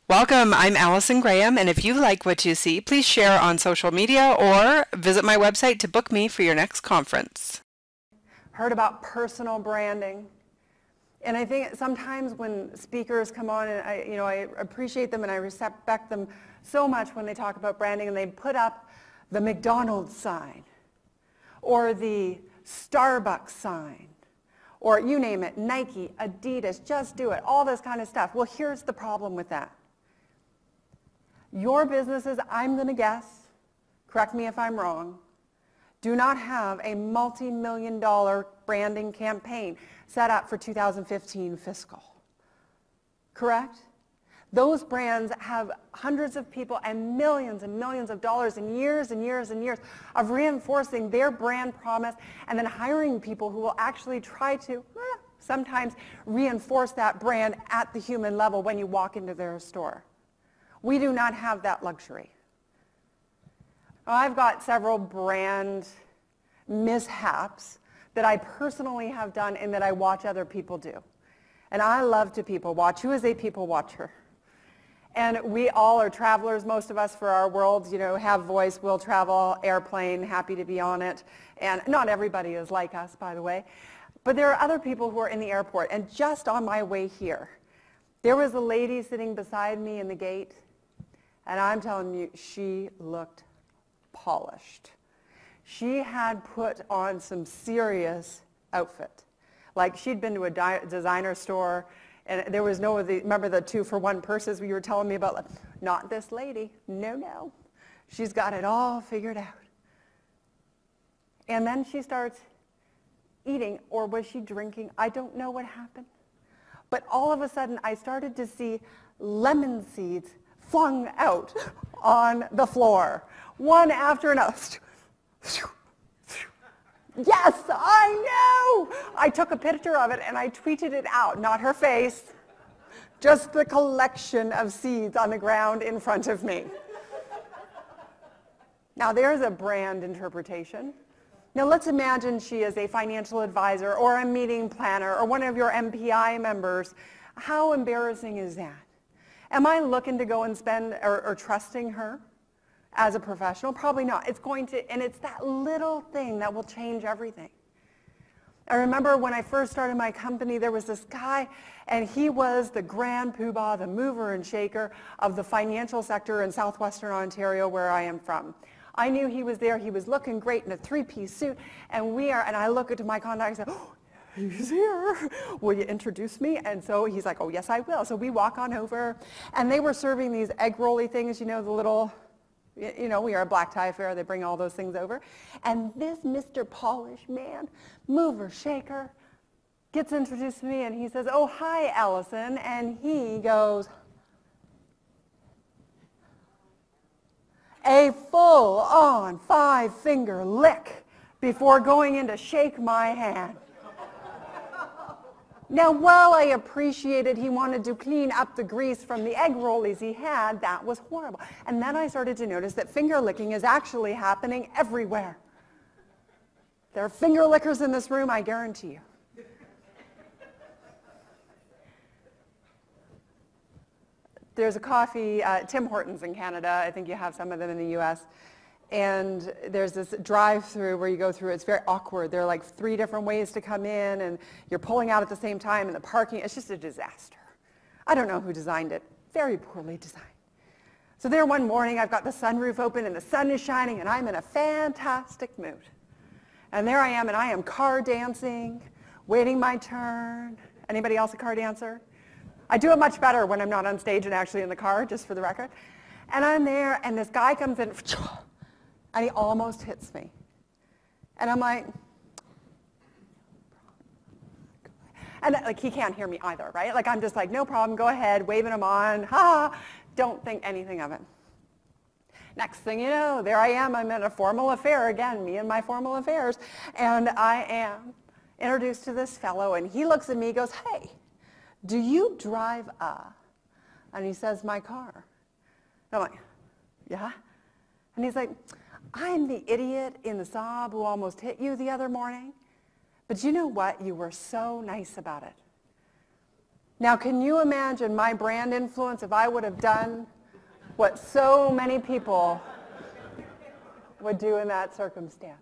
Welcome, I'm Allison Graham, and if you like what you see, please share on social media or visit my website to book me for your next conference. Heard about personal branding. And I think sometimes when speakers come on, and I appreciate them and I respect them so much when they talk about branding, and they put up the McDonald's sign or the Starbucks sign or you name it, Nike, Adidas, Just Do It, all this kind of stuff. Well, here's the problem with that. Your businesses, I'm going to guess, correct me if I'm wrong, do not have a multi-million-dollar branding campaign set up for 2015 fiscal. Correct? Those brands have hundreds of people and millions of dollars and years of reinforcing their brand promise and then hiring people who will actually try to sometimes reinforce that brand at the human level when you walk into their store. We do not have that luxury. I've got several brand mishaps that I personally have done and that I watch other people do. And I love to people watch. Who is a people watcher? And we all are travelers, most of us for our world, have voice, will travel, airplane, happy to be on it. And not everybody is like us, by the way. But there are other people who are in the airport. And just on my way here, there was a lady sitting beside me in the gate. And I'm telling you, she looked polished. She had put on some serious outfit. Like she'd been to a designer store, and there was no of the, remember the 2-for-1 purses you were telling me about? Like, not this lady. No. She's got it all figured out. And then she starts eating, or was she drinking? I don't know what happened. But all of a sudden, I started to see lemon seeds flung out on the floor, one after another. Yes, I know! I took a picture of it and I tweeted it out, not her face, just the collection of seeds on the ground in front of me. Now there's a brand interpretation. Now let's imagine she is a financial advisor or a meeting planner or one of your MPI members. How embarrassing is that? Am I looking to go and spend or trusting her as a professional? Probably not. It's going to, and it's that little thing that will change everything. I remember when I first started my company, there was this guy, and he was the grand poobah, the mover and shaker of the financial sector in southwestern Ontario, where I am from. I knew he was there. He was looking great in a 3-piece suit, and I look at my contact and say, oh, he's here. Will you introduce me? And so he's like, oh, yes, I will. So we walk on over, and they were serving these egg rolly things, the little, we are a black tie affair. They bring all those things over. And this Mr. Polished man, mover, shaker, gets introduced to me, and he says, oh, hi, Allison. And he goes, a full-on 5-finger lick before going in to shake my hand. Now, while I appreciated he wanted to clean up the grease from the egg rollies he had, that was horrible. And then I started to notice that finger licking is actually happening everywhere. There are finger lickers in this room, I guarantee you. There's a coffee, Tim Hortons in Canada. I think you have some of them in the US. And there's this drive-through where you go through. It's very awkward. There are like 3 different ways to come in, and you're pulling out at the same time, and the parking, it's just a disaster. I don't know who designed it. Very poorly designed. So there one morning, I've got the sunroof open, and the sun is shining, and I'm in a fantastic mood. And there I am, and I am car dancing, waiting my turn. Anybody else a car dancer? I do it much better when I'm not on stage and actually in the car, just for the record. And I'm there, and this guy comes in, and he almost hits me. And I'm like, and like he can't hear me either, right? Like I'm just like, no problem, go ahead, waving him on, ha, don't think anything of it. Next thing you know, there I am, I'm in a formal affair again, me and my formal affairs, and I am introduced to this fellow, and he looks at me, goes, hey, do you drive and he says, my car. And I'm like, yeah? And he's like, I'm the idiot in the Saab who almost hit you the other morning. But you know what? You were so nice about it. Now, can you imagine my brand influence if I would have done what so many people would do in that circumstance?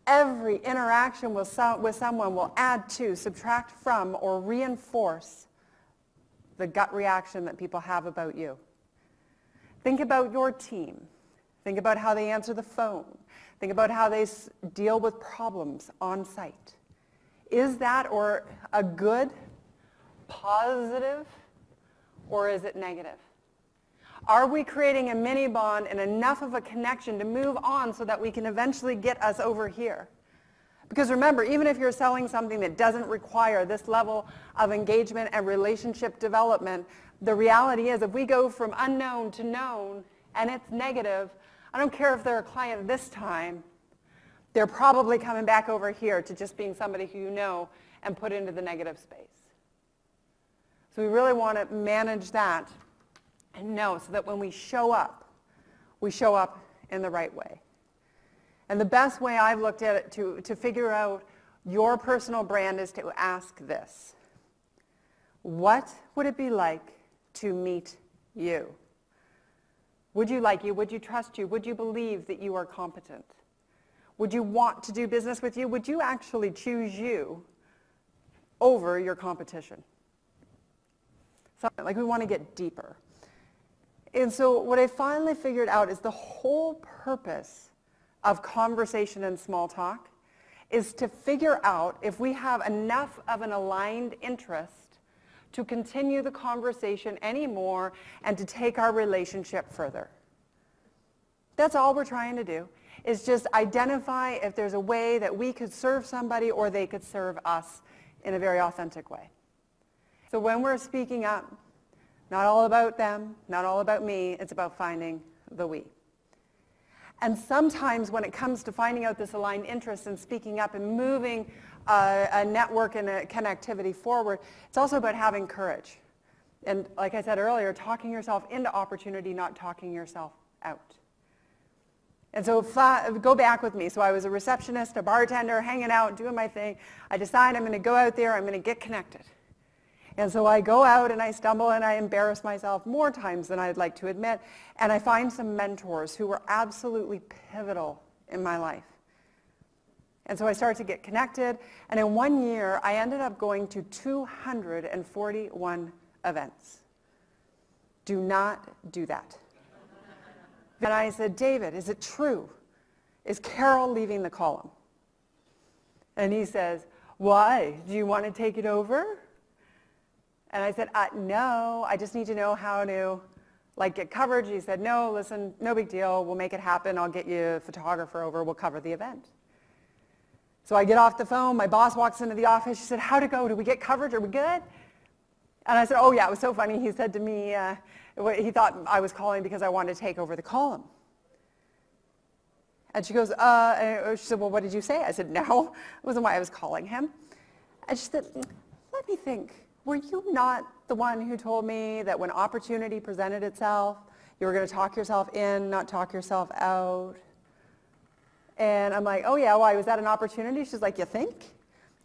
Every interaction with someone will add to, subtract from, or reinforce the gut reaction that people have about you. Think about your team. Think about how they answer the phone. Think about how they deal with problems on site. Is that or a good, positive, or is it negative? Are we creating a mini bond and enough of a connection to move on so that we can eventually get us over here? Because remember, even if you're selling something that doesn't require this level of engagement and relationship development, the reality is if we go from unknown to known and it's negative, I don't care if they're a client this time, they're probably coming back over here to just being somebody who you know and put into the negative space. So we really want to manage that and know so that when we show up in the right way. And the best way I've looked at it to figure out your personal brand is to ask this. What would it be like to meet you? Would you like you? Would you trust you? Would you believe that you are competent? Would you want to do business with you? Would you actually choose you over your competition? So, like, we want to get deeper. And so what I finally figured out is the whole purpose of conversation and small talk is to figure out if we have enough of an aligned interest to continue the conversation anymore and to take our relationship further. That's all we're trying to do, is just identify if there's a way that we could serve somebody or they could serve us in a very authentic way. So when we're speaking up, not all about them, not all about me, it's about finding the we. And sometimes when it comes to finding out this aligned interest and speaking up and moving a network and a connectivity forward, it's also about having courage. And like I said earlier, talking yourself into opportunity, not talking yourself out. And so go back with me. So I was a receptionist, a bartender, hanging out, doing my thing. I decide I'm going to go out there, I'm going to get connected. And so I go out and I stumble and I embarrass myself more times than I'd like to admit. And I find some mentors who were absolutely pivotal in my life. And so I started to get connected. And in 1 year, I ended up going to 241 events. Do not do that. And I said, David, is it true? Is Carol leaving the column? And he says, why? Do you want to take it over? And I said, no, I just need to know how to get coverage. He said, no, listen, no big deal. We'll make it happen. I'll get you a photographer over. We'll cover the event. So I get off the phone. My boss walks into the office. She said, how'd it go? Did we get coverage? Are we good? And I said, oh, yeah, it was so funny. He said to me, he thought I was calling because I wanted to take over the column. And she goes, she said, well, what did you say? I said, no, it wasn't why I was calling him. And she said, let me think. Were you not the one who told me that when opportunity presented itself, you were going to talk yourself in, not talk yourself out? And I'm like, oh yeah, why? Was that an opportunity? She's like, you think?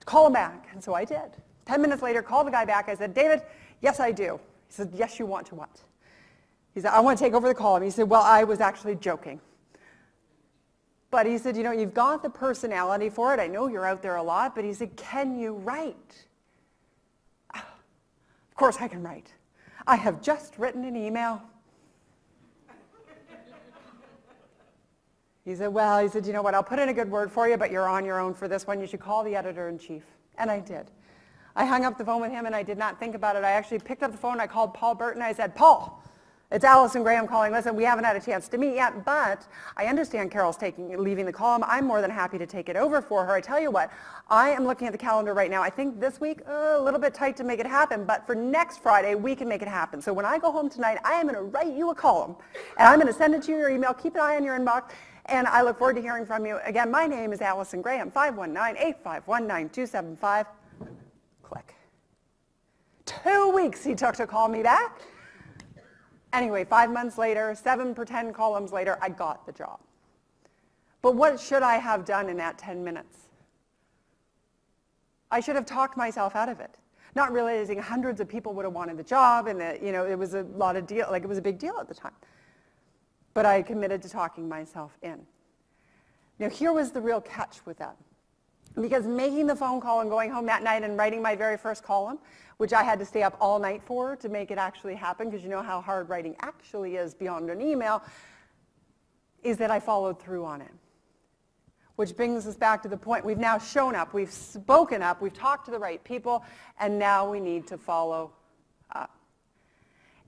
Call him back. And so I did. 10 minutes later, called the guy back. I said, David, yes, I do. He said, yes, you want to what? He said, I want to take over the column. He said, well, I was actually joking. But he said, you've got the personality for it. I know you're out there a lot. But he said, can you write? Of course I can write. I have just written an email. He said, well, you know what, I'll put in a good word for you, but you're on your own for this one. You should call the editor-in-chief. And I did. I hung up the phone with him, and I did not think about it. I actually picked up the phone. I called Paul Burton. I said, Paul, it's Allison Graham calling. Listen, we haven't had a chance to meet yet, but I understand Carol's leaving the column. I'm more than happy to take it over for her. I tell you what, I am looking at the calendar right now. I think this week, a little bit tight to make it happen, but for next Friday, we can make it happen. So when I go home tonight, I am going to write you a column, and I'm going to send it to your email. Keep an eye on your inbox, and I look forward to hearing from you. Again, my name is Allison Graham, 519-851-9275. Click. 2 weeks he took to call me back. Anyway, 5 months later, 7 per 10 columns later, I got the job. But what should I have done in that 10 minutes? I should have talked myself out of it. not realizing hundreds of people would have wanted the job, and that, you know, it was a lot of deal, like it was a big deal at the time. But I committed to talking myself in. Now, here was the real catch with that. Because making the phone call and going home that night and writing my very first column, which I had to stay up all night for to make it actually happen, because you know how hard writing actually is beyond an email, is that I followed through on it. Which brings us back to the point, we've now shown up, we've spoken up, we've talked to the right people, and now we need to follow up.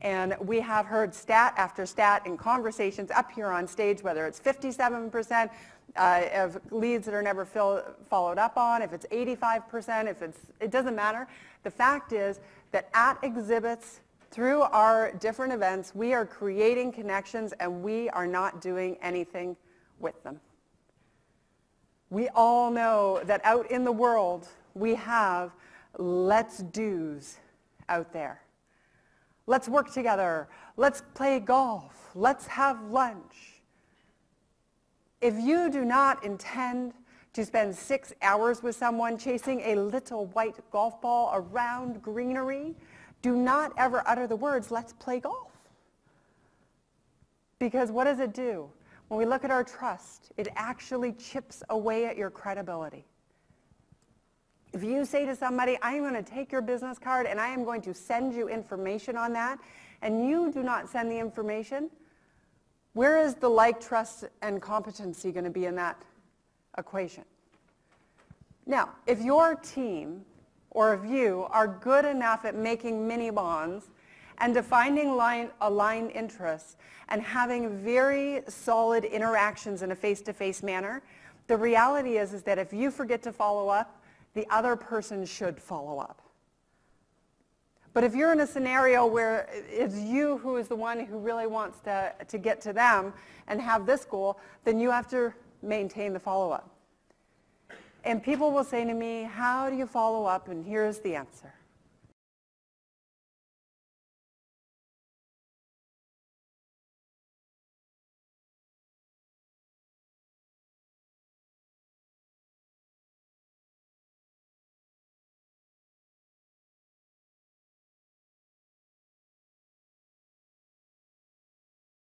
And we have heard stat after stat in conversations up here on stage, whether it's 57% of leads that are never followed up on, if it's 85%, it doesn't matter. The fact is that at exhibits, through our different events, we are creating connections and we are not doing anything with them. We all know that out in the world, we have let's do's out there. Let's work together. Let's play golf. Let's have lunch. If you do not intend to spend 6 hours with someone chasing a little white golf ball around greenery, do not ever utter the words, let's play golf. Because what does it do? When we look at our trust, it actually chips away at your credibility. If you say to somebody, I am going to take your business card and I am going to send you information on that, and you do not send the information, where is the like, trust, and competency going to be in that equation? Now, if your team or if you are good enough at making mini-bonds and defining aligned interests and having very solid interactions in a face-to-face manner, the reality is that if you forget to follow up, the other person should follow up. But if you're in a scenario where it's you who is the one who really wants to get to them and have this goal, then you have to maintain the follow-up. And people will say to me, how do you follow up? And here's the answer.